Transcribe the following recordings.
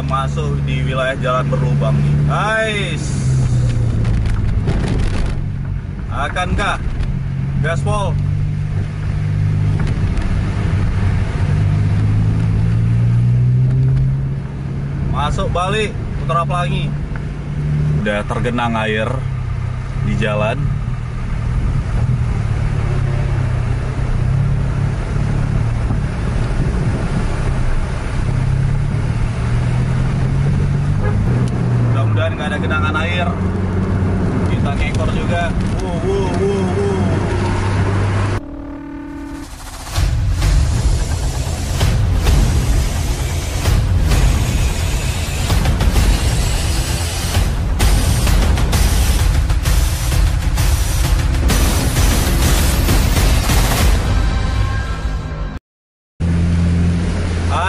udah masuk di wilayah jalan berlubang nih. Guys, akankah gaspol? Masuk balik Putra Pelangi. Udah tergenang air di jalan. Mudah-mudahan nggak ada genangan air. Kita ngekor juga.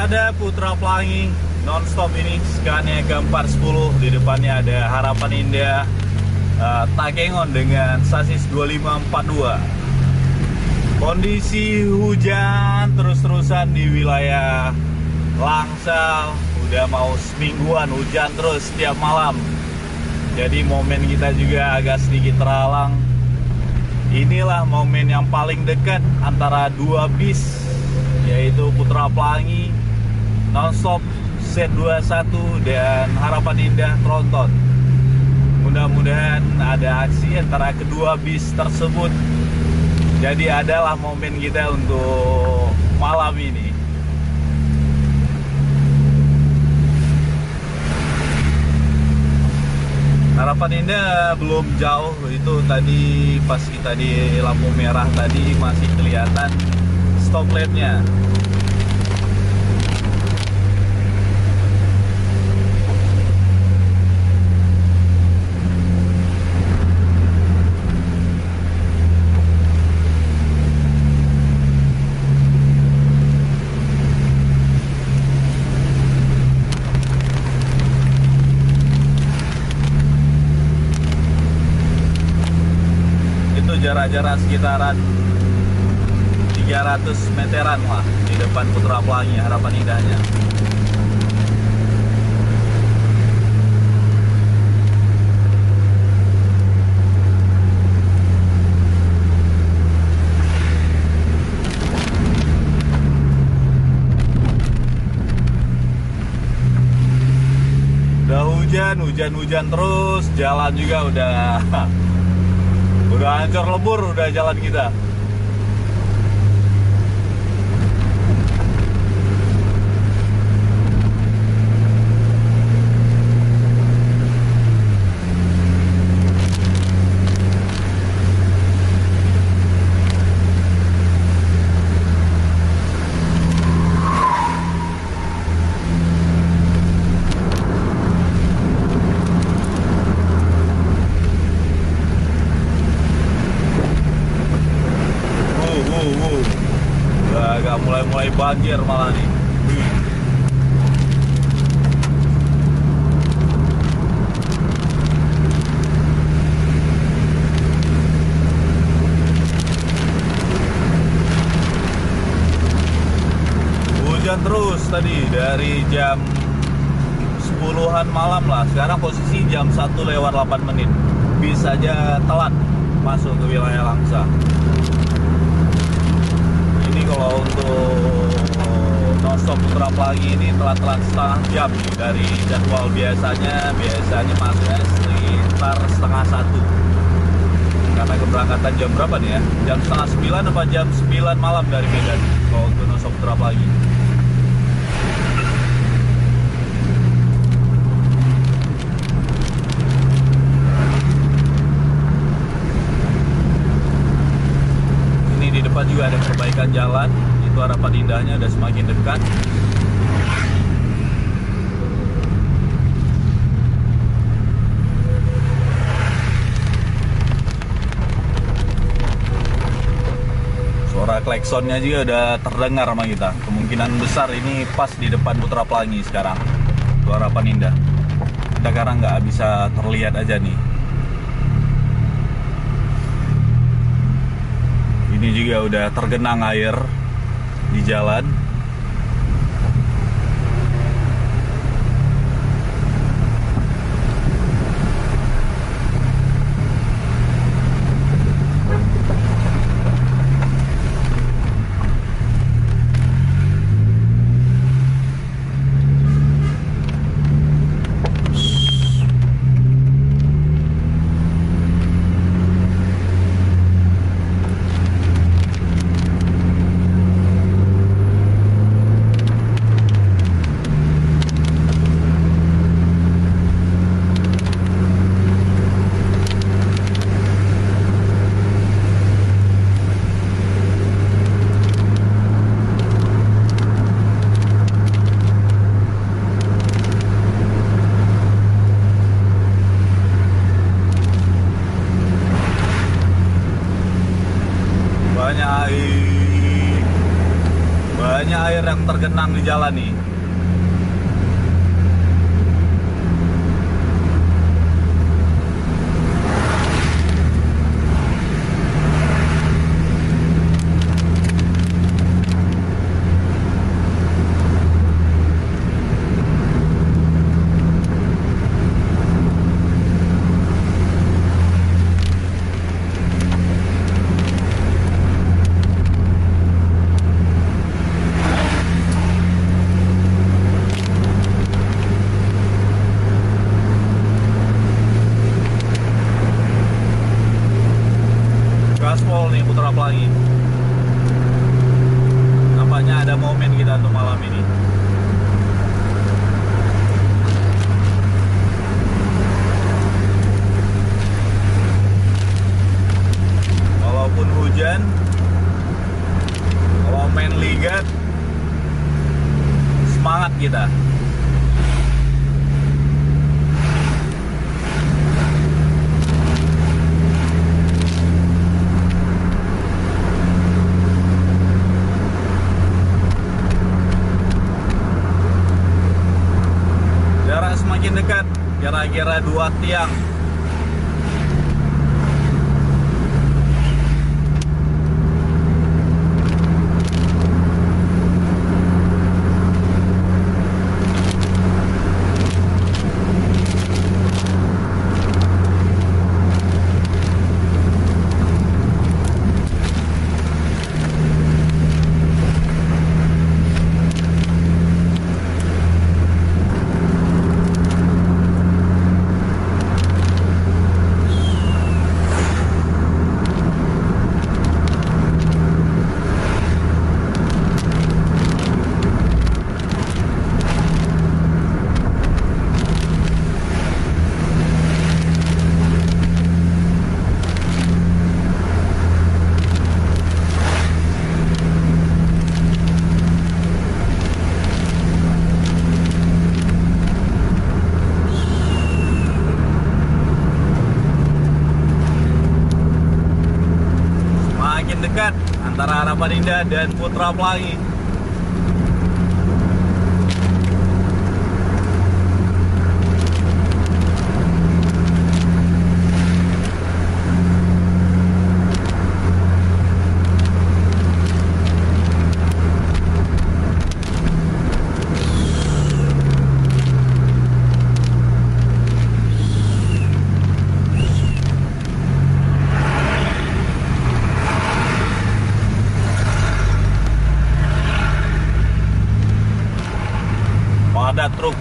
Ada Putra Pelangi nonstop ini, Scania K410. Di depannya ada Harapan Indah Takengon dengan sasis 2542. Kondisi hujan terus-terusan di wilayah Langsa. Udah mau semingguan hujan terus setiap malam. Jadi momen kita juga agak sedikit terhalang. Inilah momen yang paling dekat antara dua bis, yaitu Putra Pelangi nonstop Z21 dan Harapan Indah Tronton. Mudah-mudahan ada aksi antara kedua bis tersebut. Jadi adalah momen kita untuk malam ini. Harapan Indah belum jauh, itu tadi pas kita di lampu merah tadi masih kelihatan stop lamp-nya. Jarak-jarak sekitaran 300 meteran lah di depan Putra Pelangi Harapan Indahnya. Udah hujan terus, jalan juga udah hancur lebur udah jalan kita. Udah agak mulai banjir malah nih. Hujan terus tadi dari jam 10-an malam lah. Sekarang posisi jam 1:08. Bis aja telat masuk ke wilayah Langsa. Ini kalau untuk nonstop Putra Pelangi ini telat-telat setengah jam nih dari jadwal biasanya masuknya sekitar 8:30. Karena keberangkatan jam berapa nih ya? Jam 8:30 apa jam 9 malam dari Medan kalau untuk nonstop Putra Pelangi. Depan juga ada perbaikan jalan, itu Harapan Indahnya udah semakin dekat. Suara klaksonnya juga udah terdengar sama kita. Kemungkinan besar ini pas di depan Putra Pelangi sekarang, itu Harapan Indah. Kita sekarang nggak bisa terlihat aja nih. Ini juga udah tergenang air di jalan. banyak air yang tergenang di jalan nih. Gaspol nih, Putra Pelangi. Nampaknya ada momen kita untuk malam ini. Walaupun hujan, kalau main ligat, semangat kita. Semakin dekat, kira-kira 2 tiang. Dekat antara Harapan Indah dan Putra Pelangi. Ada truk.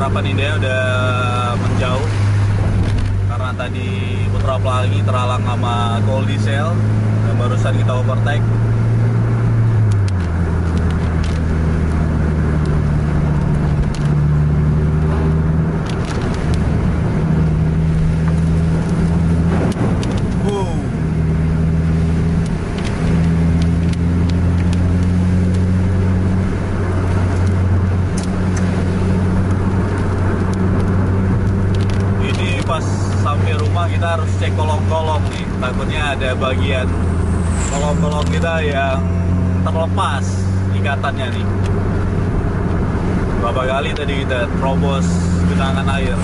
Harapan Indah udah menjauh karena tadi Putra Pelangi terhalang sama Gold Diesel dan barusan kita overtake. Sampai rumah kita harus cek kolong-kolong nih, takutnya ada bagian kolong-kolong kita yang terlepas ikatannya nih. Berapa kali tadi kita terobos genangan air.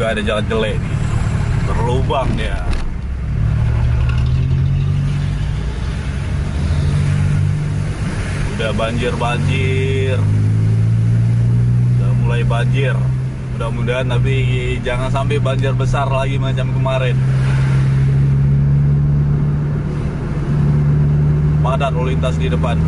juga ada jalan jelek nih, berlubang dia. Udah banjir, udah mulai banjir. Mudah-mudahan tapi jangan sampai banjir besar lagi macam kemarin. Padat lalu lintas di depan.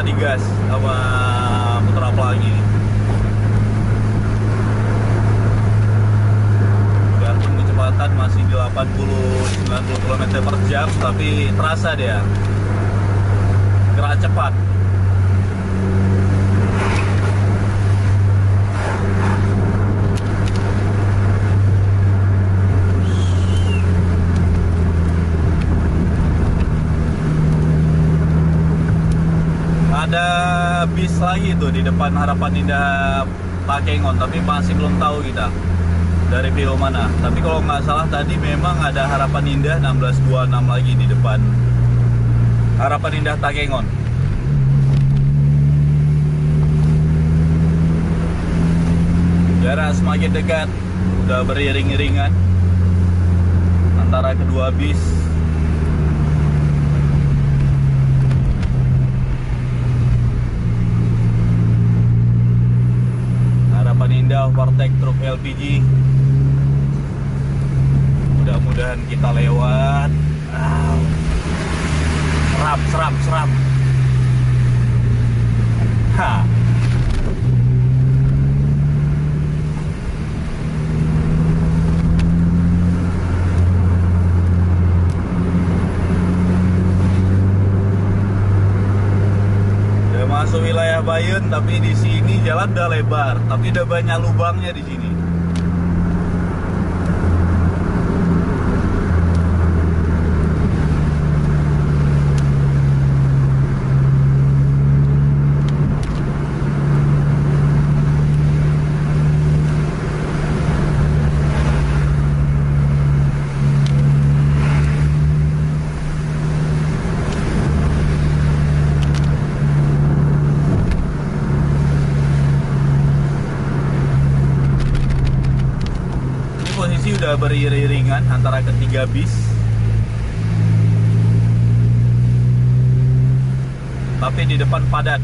Digas sama putra pelangi. Biarpun kecepatan masih di 80-90 km per jam, tapi terasa dia gerak cepat. Ada bis lagi tuh di depan Harapan Indah Takengon, tapi masih belum tahu kita dari PO mana. Tapi kalau nggak salah tadi memang ada Harapan Indah 1626 lagi di depan Harapan Indah Takengon. Jarak semakin dekat, udah beriring-iringan antara kedua bis. Indah overtake truk LPG. Mudah-mudahan kita lewat. Seram. Ha. Masuk wilayah Bayun, tapi di sini jalan udah lebar, tapi udah banyak lubangnya di sini. Udah beriring-iringan antara ketiga bis, tapi di depan padat.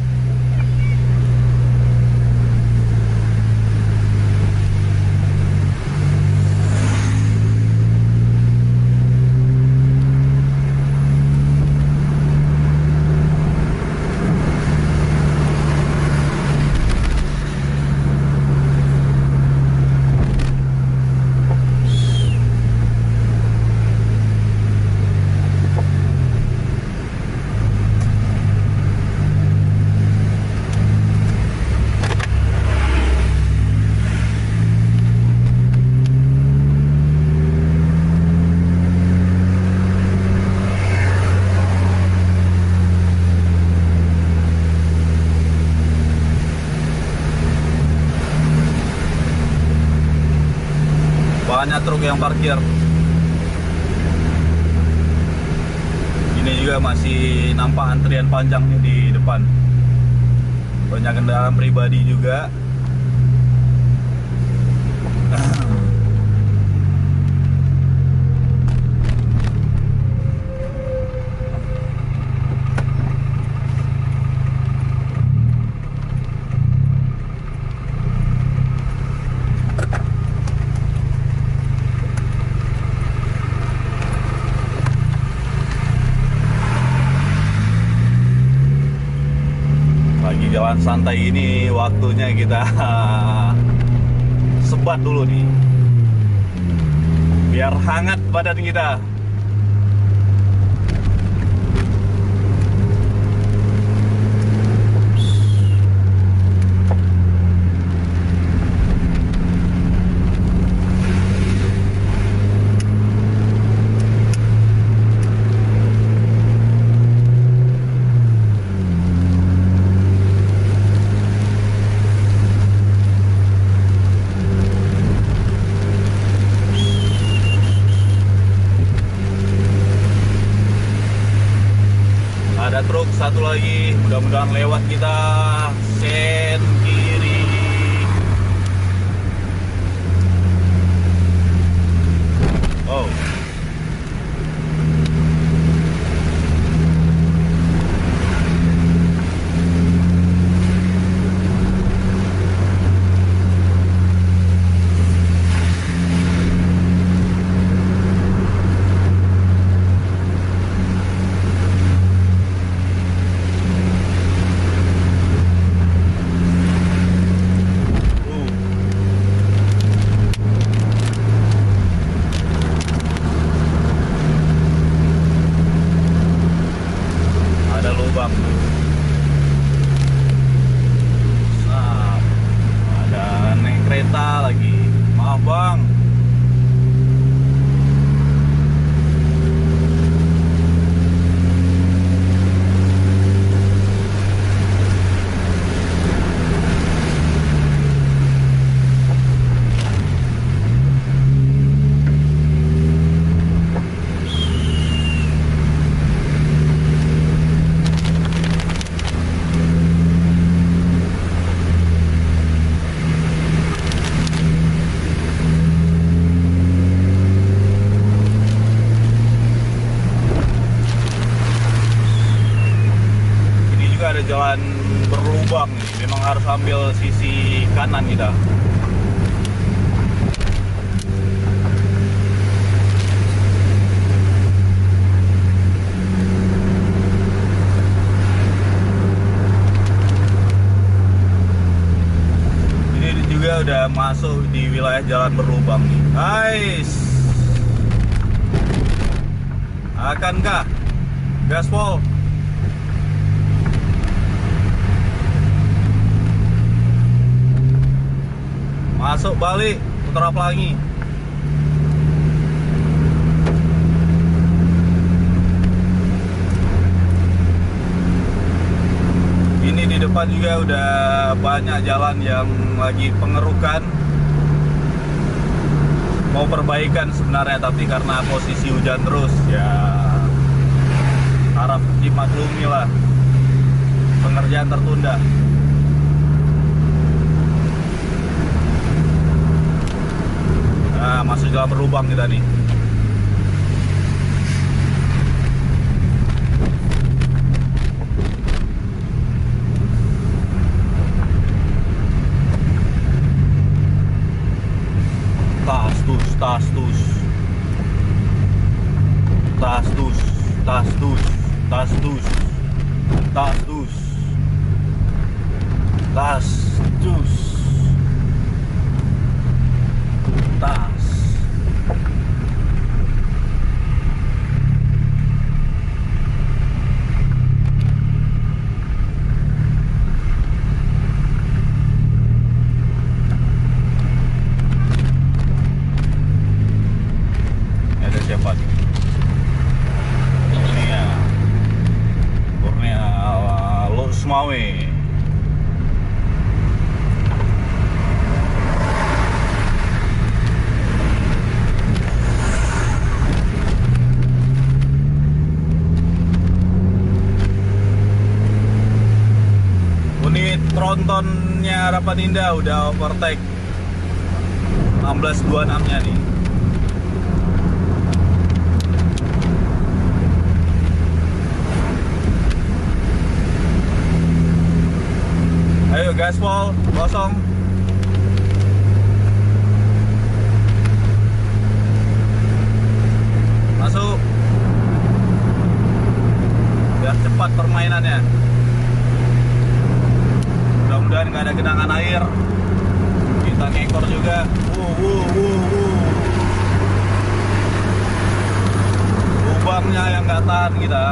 Banyak truk yang parkir. Ini juga masih nampak antrian panjang nih di depan. Banyak kendaraan pribadi juga. Jalan santai ini waktunya kita sebat dulu nih, biar hangat badan kita. satu lagi, mudah-mudahan lewat kita. Sen kiri. Oh. Jalan berlubang nih, memang harus ambil sisi kanan kita. Ini juga udah masuk di wilayah jalan berlubang nih, guys. Akankah gaspol? Masuk balik Putra Pelangi. Ini di depan juga udah banyak jalan yang lagi pengerukan, mau perbaikan sebenarnya, tapi karena posisi hujan terus ya harap dimaklumi lah, pengerjaan tertunda. Nah, masuk jalan berlubang kita nih. Tas tus, tas tus. Tas tus, tas tus, tas tus. Tas tus. Tas tus. Tas. Ada siapa? Kurnia Losmawe. Trontonnya Rapaninda udah overtake 1626 nya nih. Ayo gaspol kosong. Masuk. Biar cepat permainannya. Mudah-mudahan nggak ada genangan air. Kita ngekor juga. Lubangnya yang nggak tahan kita.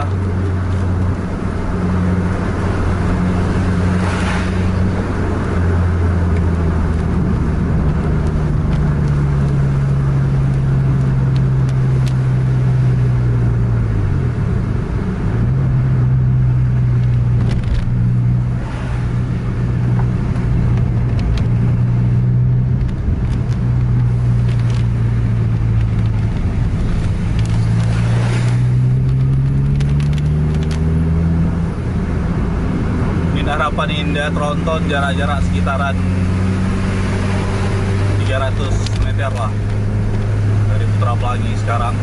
juga tronton jarak-jarak sekitaran 300 meter lah dari Putra Pelangi sekarang.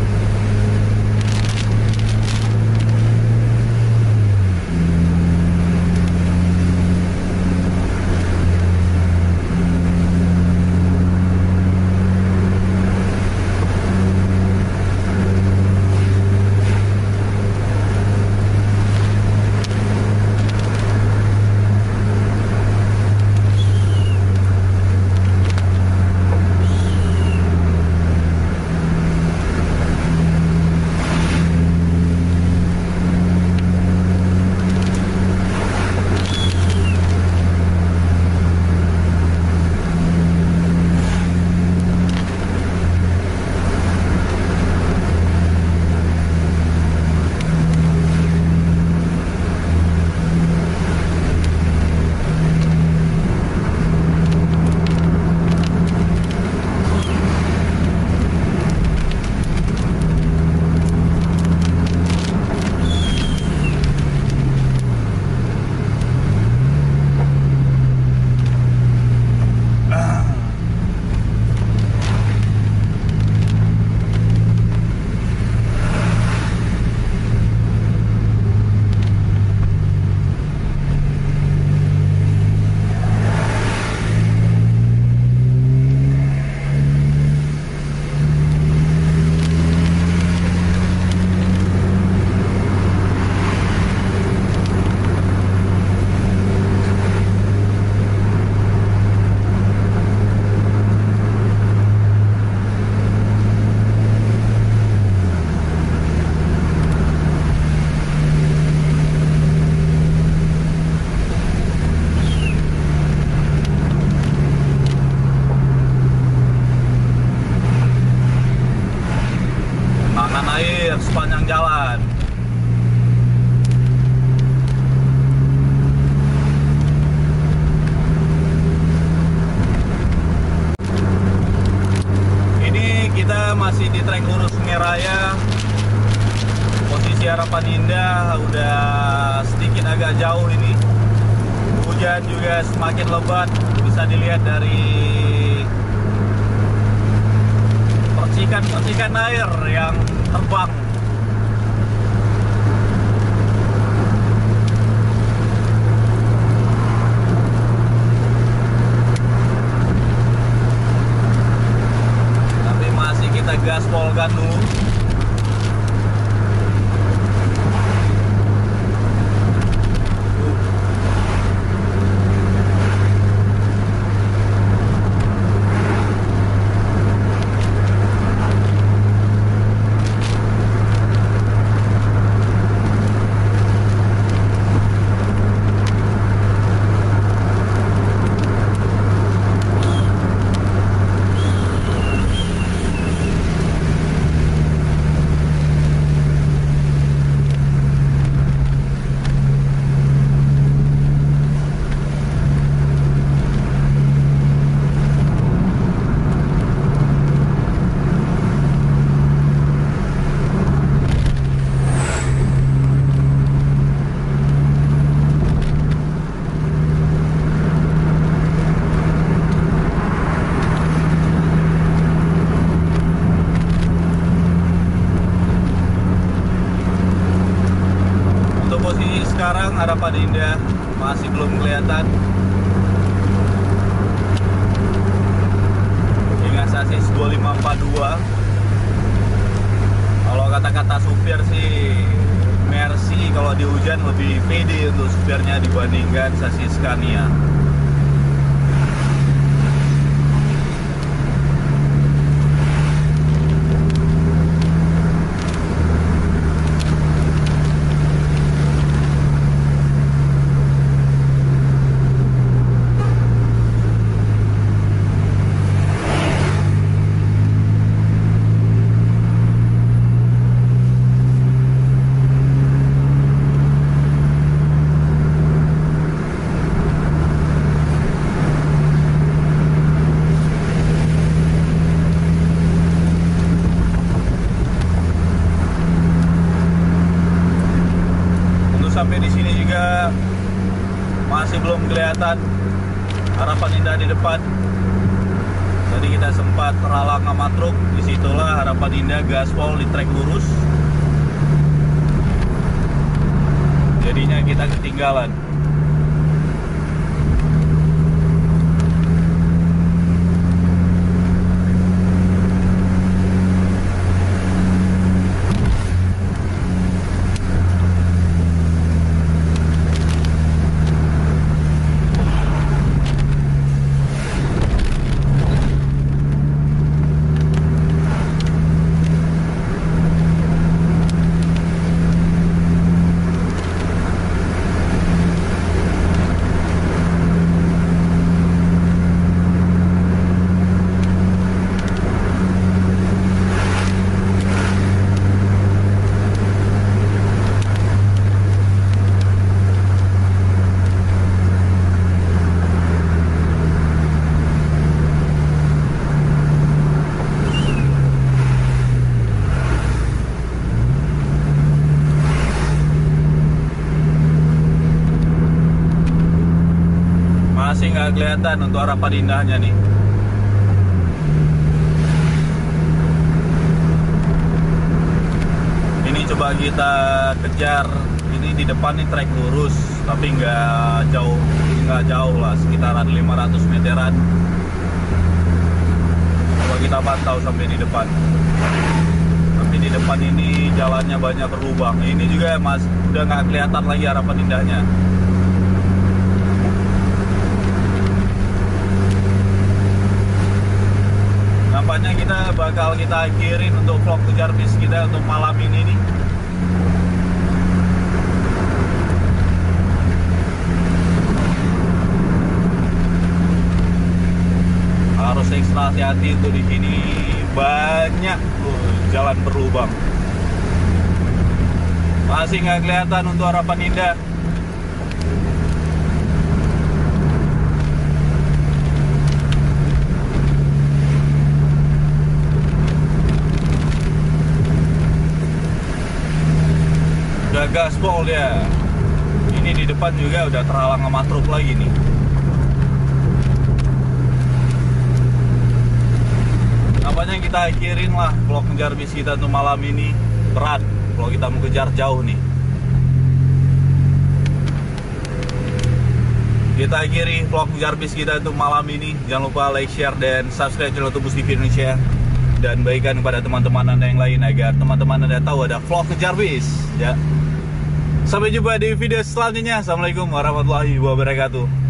Sepanjang jalan. Ini kita masih di trek lurus Sungai Raya. Posisi Harapan Indah udah sedikit agak jauh ini. Hujan juga semakin lebat, bisa dilihat dari percikan-percikan air yang terbang. Tapi masih kita gaspolkan dulu. Sekarang Harapan Indah masih belum kelihatan dengan sasis 2542. Kalau kata-kata supir sih Mercy kalau di hujan lebih pede untuk supirnya dibandingkan sasis Scania. masih belum kelihatan Harapan Indah di depan. Tadi kita sempat terhalang sama truk, disitulah Harapan Indah gaspol di trek lurus. Jadinya kita ketinggalan. Masih nggak kelihatan untuk Harapan Indahnya nih. Ini coba kita kejar. Ini di depan nih trek lurus, tapi nggak jauh lah, sekitaran 500 meteran. Coba kita pantau sampai di depan. Tapi di depan ini jalannya banyak berlubang. Ini juga udah nggak kelihatan lagi Harapan Indahnya. Nampaknya kita bakal akhirin untuk vlog kejar bis kita untuk malam ini nih. Harus ekstra hati-hati tuh di sini, banyak jalan berlubang. Masih nggak kelihatan untuk Harapan Indah. Udah gaspol dia. Ini di depan juga udah terhalang sama truk lagi nih. Nampaknya kita akhirin lah vlog kejar bis kita untuk malam ini. Berat kalau kita mau kejar jauh nih. Kita akhiri vlog kejar bis kita untuk malam ini. Jangan lupa like, share, dan subscribe channel Tubus TV Indonesia. Dan bagikan kepada teman-teman Anda yang lain agar teman-teman Anda tahu ada vlog kejar bis ya. Sampai jumpa di video selanjutnya. Assalamualaikum warahmatullahi wabarakatuh.